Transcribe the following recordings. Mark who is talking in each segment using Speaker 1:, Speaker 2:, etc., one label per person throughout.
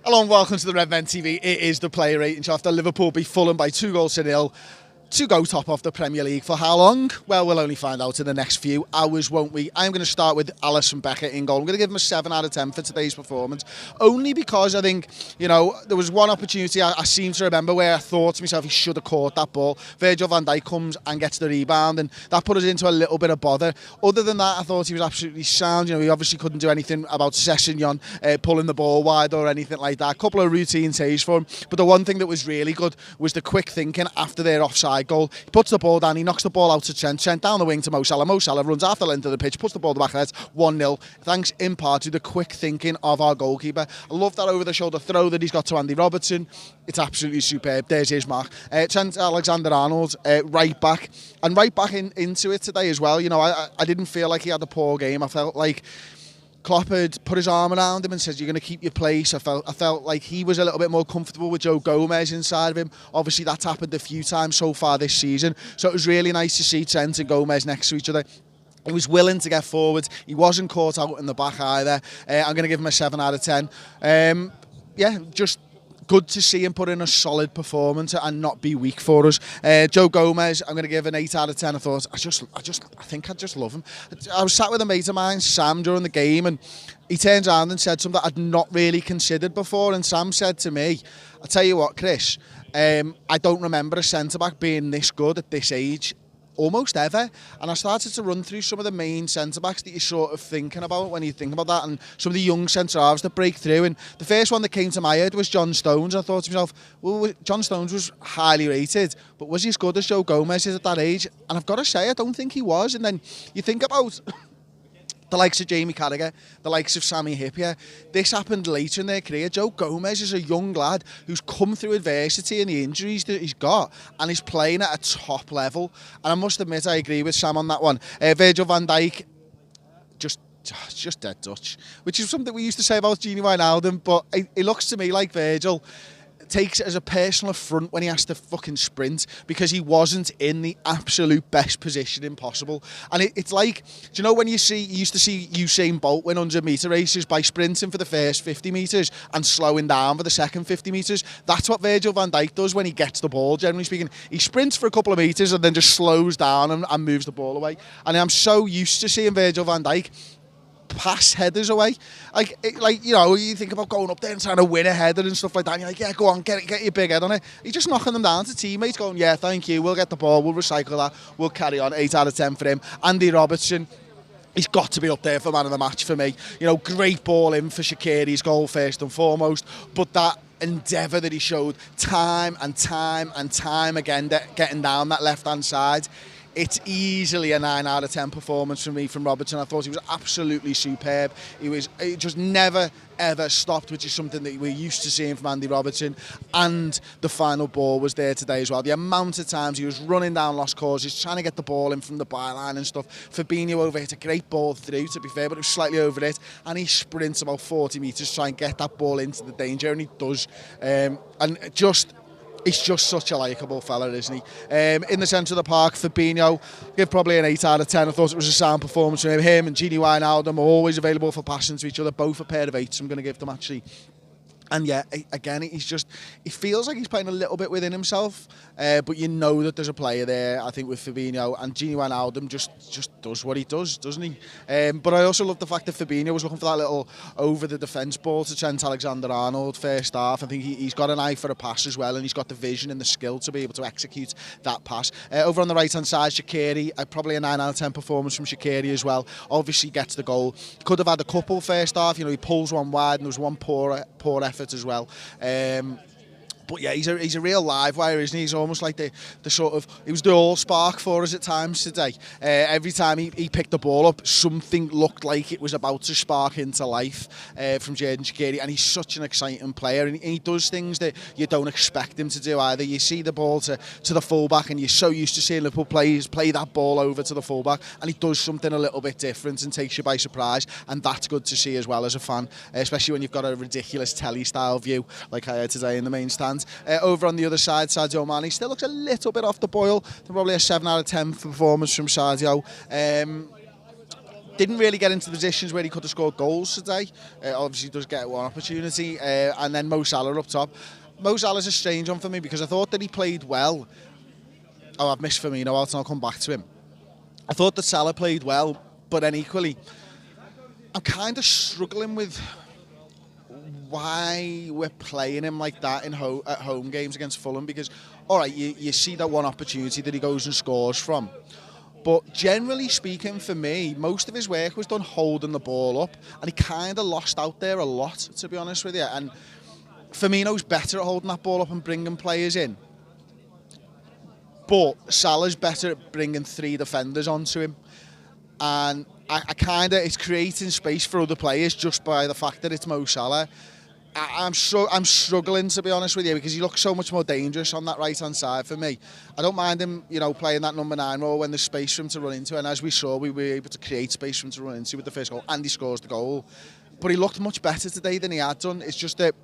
Speaker 1: Hello and welcome to the Redmen TV. It is the player rating show after Liverpool beat Fulham by 2-0 to go top of the Premier League. For how long? Well, we'll only find out in the next few hours, won't we? I'm going to start with Alisson in goal. I'm going to give him a 7 out of 10 for today's performance, only because I think, you know, there was one opportunity I seem to remember where I thought to myself he should have caught that ball. Virgil van Dijk comes and gets the rebound, and that put us into a little bit of bother. Other than that, I thought he was absolutely sound. You know, he obviously couldn't do anything about Sessegnon pulling the ball wide or anything like that. A couple of routine saves for him, but the one thing that was really good was the quick thinking after their offside goal. He puts the ball down, he knocks the ball out to Trent down the wing to Mo Salah. Mo Salah runs half the length of the pitch, puts the ball to the back of the net, 1-0. Thanks in part to the quick thinking of our goalkeeper. I love that over the shoulder throw that he's got to Andy Robertson. It's absolutely superb. There's his mark. Trent Alexander-Arnold, right back, and right back into it today as well. You know, I didn't feel like he had a poor game. I felt like Klopp had put his arm around him and said, you're going to keep your place. I felt like he was a little bit more comfortable with Joe Gomez inside of him. Obviously, that's happened a few times so far this season. So it was really nice to see Trent and Gomez next to each other. He was willing to get forward. He wasn't caught out in the back either. I'm going to give him a 7 out of 10. Yeah, just good to see him put in a solid performance and not be weak for us. Joe Gomez, I'm going to give an 8 out of 10. I thought, I think I just love him. I was sat with a mate of mine, Sam, during the game, and he turns around and said something I'd not really considered before. And Sam said to me, I'll tell you what, Chris, I don't remember a centre-back being this good at this age, almost ever. And I started to run through some of the main centre-backs that you're sort of thinking about when you think about that, and some of the young centre-halves that break through. And the first one that came to my head was John Stones. I thought to myself, well, John Stones was highly rated, but was he as good as Joe Gomez is at that age? And I've got to say, I don't think he was. And then you think about the likes of Jamie Carragher, the likes of Sammy Hippier. This happened later in their career. Joe Gomez is a young lad who's come through adversity and the injuries that he's got and is playing at a top level. And I must admit, I agree with Sam on that one. Virgil van Dijk, just dead Dutch, which is something we used to say about Gini Wijnaldum, but it looks to me like Virgil takes it as a personal affront when he has to fucking sprint because he wasn't in the absolute best positioning possible. And it's like, do you know when you used to see Usain Bolt win 100-metre races by sprinting for the first 50 metres and slowing down for the second 50 metres? That's what Virgil van Dijk does when he gets the ball, generally speaking. He sprints for a couple of metres and then just slows down and moves the ball away. And I'm so used to seeing Virgil van Dijk pass headers away. Like, you know, you think about going up there and trying to win a header and stuff like that, and you're like, yeah, go on, get your big head on it. He's just knocking them down to teammates going, yeah, thank you, we'll get the ball, we'll recycle that, we'll carry on. 8 out of 10 for him. Andy Robertson, he's got to be up there for man of the match for me. You know, great ball in for Shaqiri's goal first and foremost, but that endeavour that he showed time and time and time again, getting down that left-hand side, it's easily a 9 out of 10 performance for me from Robertson. I thought he was absolutely superb. He just never, ever stopped, which is something that we're used to seeing from Andy Robertson. And the final ball was there today as well. The amount of times he was running down lost causes, trying to get the ball in from the byline and stuff. Firmino overhit a great ball through, to be fair, but it was slightly over it. And he sprints about 40 metres to try and get that ball into the danger, and he does. He's just such a likeable fella, isn't he? In the centre of the park, Firmino, give probably an 8 out of 10. I thought it was a sound performance from him. Him and Gini Wijnaldum are always available for passing to each other. Both a pair of 8s I'm going to give them, actually. And yeah, again, he feels like he's playing a little bit within himself, but you know that there's a player there, I think, with Firmino, and Gini Wijnaldum just does what he does, doesn't he? But I also love the fact that Firmino was looking for that little over-the-defence ball to Trent Alexander-Arnold first half. I think he's got an eye for a pass as well, and he's got the vision and the skill to be able to execute that pass. Over on the right-hand side, Shaqiri, probably a 9 out of 10 performance from Shaqiri as well. Obviously gets the goal. Could have had a couple first half, you know, he pulls one wide, and there was one poor effort as well. But yeah, he's a real live wire, isn't he? He's almost like the sort of, he was the all-spark for us at times today. Every time he picked the ball up, something looked like it was about to spark into life from Xherdan Shaqiri, and he's such an exciting player, and he does things that you don't expect him to do either. You see the ball to the fullback, and you're so used to seeing Liverpool players play that ball over to the fullback, and he does something a little bit different and takes you by surprise, and that's good to see as well as a fan, especially when you've got a ridiculous telly-style view like I had today in the main stand. Over on the other side, Sadio Mane still looks a little bit off the boil. Probably a 7 out of 10 performance from Sadio. Didn't really get into positions where he could have scored goals today. Obviously does get one opportunity, and then Mo Salah up top. Mo Salah's a strange one for me because I thought that he played well. Oh, I've missed Firmino out and I'll come back to him. I thought that Salah played well, but then equally, I'm kind of struggling with why we're playing him like that at home games against Fulham, because, all right, you see that one opportunity that he goes and scores from. But generally speaking, for me, most of his work was done holding the ball up, and he kind of lost out there a lot, to be honest with you. And Firmino's better at holding that ball up and bringing players in. But Salah's better at bringing 3 defenders onto him. And I kind of, it's creating space for other players just by the fact that it's Mo Salah. I'm struggling, to be honest with you, because he looks so much more dangerous on that right-hand side for me. I don't mind him, playing that number 9 role when there's space for him to run into, and as we saw, we were able to create space for him to run into with the first goal, and he scores the goal. But he looked much better today than he had done. It's just that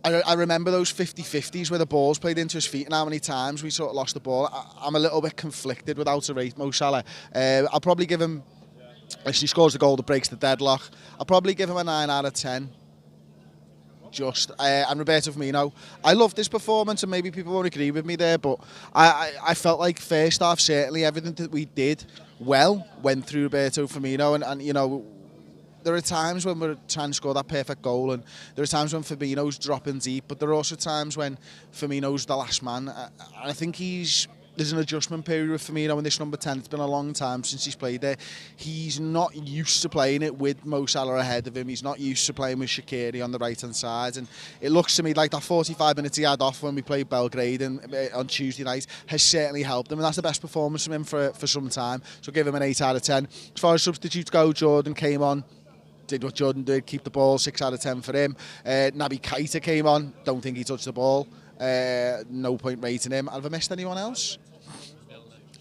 Speaker 1: I remember those 50-50s where the ball's played into his feet and how many times we sort of lost the ball. I'm a little bit conflicted with how to rate Mo Salah. I'll probably give him, if he scores the goal that breaks the deadlock, I'll probably give him a 9 out of 10. And Roberto Firmino, I loved his performance, and maybe people won't agree with me there, but I felt like first half, certainly everything that we did well went through Roberto Firmino, and there are times when we're trying to score that perfect goal, and there are times when Firmino's dropping deep, but there are also times when Firmino's the last man. And I think there's an adjustment period with Firmino in this number 10. It's been a long time since he's played there. He's not used to playing it with Mo Salah ahead of him. He's not used to playing with Shaqiri on the right-hand side. And it looks to me like that 45 minutes he had off when we played Belgrade on Tuesday night has certainly helped him. And that's the best performance from him for some time. So give him an 8 out of 10. As far as substitutes go, Jordan came on. Did what Jordan did, keep the ball, 6 out of 10 for him. Naby Keita came on, don't think he touched the ball. No point rating him. Have I missed anyone else?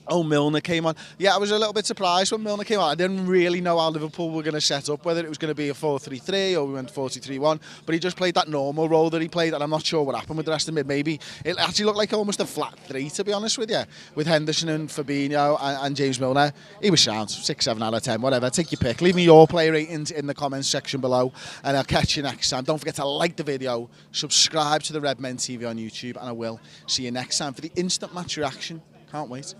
Speaker 1: Oh, Milner came on. Yeah, I was a little bit surprised when Milner came on. I didn't really know how Liverpool were going to set up, whether it was going to be a 4-3-3 or we went 4-2-3-1. But he just played that normal role that he played, and I'm not sure what happened with the rest of mid. Maybe it actually looked like almost a flat 3, to be honest with you, with Henderson and Fabinho and James Milner. He was sound, 6, 7 out of 10, whatever. Take your pick. Leave me your player ratings in the comments section below, and I'll catch you next time. Don't forget to like the video, subscribe to the Redmen TV on YouTube, and I will see you next time for the instant match reaction. Can't wait.